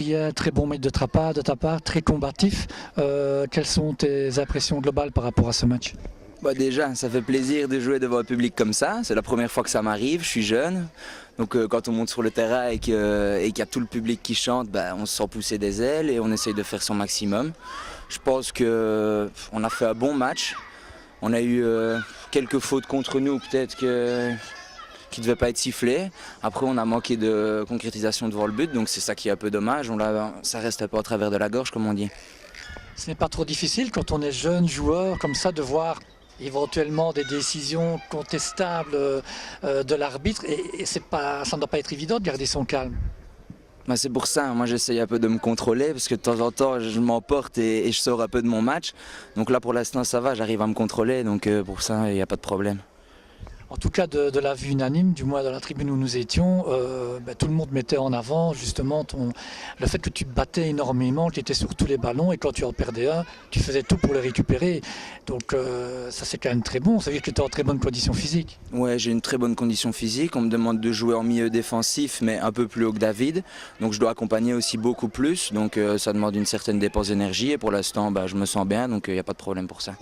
hier, très bon match de ta part, très combatif. Quelles sont tes impressions globales par rapport à ce match? Bah déjà, ça fait plaisir de jouer devant un public comme ça. C'est la première fois que ça m'arrive, je suis jeune. Donc quand on monte sur le terrain et qu'il y a tout le public qui chante, bah, on se sent pousser des ailes et on essaye de faire son maximum. Je pense qu'on a fait un bon match. On a eu quelques fautes contre nous, peut-être qui ne devaient pas être sifflées. Après, on a manqué de concrétisation devant le but, donc c'est ça qui est un peu dommage. Ça reste un peu au travers de la gorge, comme on dit. Ce n'est pas trop difficile quand on est jeune joueur comme ça de voir éventuellement des décisions contestables de l'arbitre et ça ne doit pas être évident de garder son calme. Bah c'est pour ça, moi j'essaye un peu de me contrôler parce que de temps en temps je m'emporte et je sors un peu de mon match. Donc là pour l'instant ça va, j'arrive à me contrôler, donc pour ça il n'y a pas de problème. En tout cas, de la vue unanime, du moins dans la tribune où nous étions, tout le monde mettait en avant justement le fait que tu te battais énormément, que tu étais sur tous les ballons et quand tu en perdais un, tu faisais tout pour le récupérer. Donc ça c'est quand même très bon, ça veut dire que tu es en très bonne condition physique. Ouais, j'ai une très bonne condition physique, on me demande de jouer en milieu défensif mais un peu plus haut que David. Donc je dois accompagner aussi beaucoup plus, donc ça demande une certaine dépense d'énergie et pour l'instant je me sens bien, donc il n'y a pas de problème pour ça.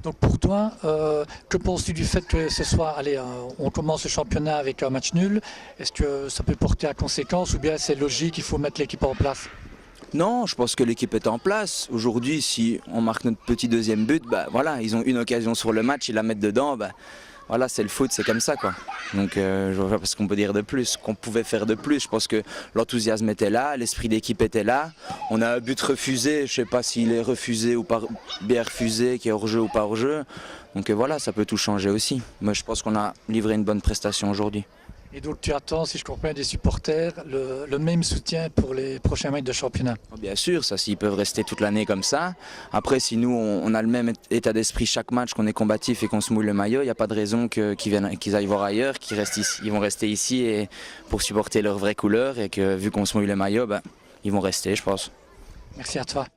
Donc pour toi, que penses-tu du fait que ce soit, allez, on commence le championnat avec un match nul, est-ce que ça peut porter à conséquence ou bien c'est logique, il faut mettre l'équipe en place? Non, je pense que l'équipe est en place. Aujourd'hui, si on marque notre petit deuxième but, voilà, ils ont une occasion sur le match, ils la mettent dedans, voilà, c'est le foot, c'est comme ça quoi. Donc je vois pas ce qu'on peut dire de plus, qu'on pouvait faire de plus. Je pense que l'enthousiasme était là, l'esprit d'équipe était là. On a un but refusé, je sais pas s'il est refusé ou pas bien refusé, qu'il est hors jeu ou pas hors jeu. Donc voilà, ça peut tout changer aussi. Moi je pense qu'on a livré une bonne prestation aujourd'hui. Et donc tu attends, si je comprends bien, des supporters, le même soutien pour les prochains matchs de championnat? Bien sûr, ça s'ils peuvent rester toute l'année comme ça. Après, si nous on a le même état d'esprit chaque match, qu'on est combatif et qu'on se mouille le maillot, il n'y a pas de raison qu'ils aillent voir ailleurs, qu'ils restent ici. Ils vont rester ici et pour supporter leurs vraies couleurs et que vu qu'on se mouille le maillot, ils vont rester, je pense. Merci à toi.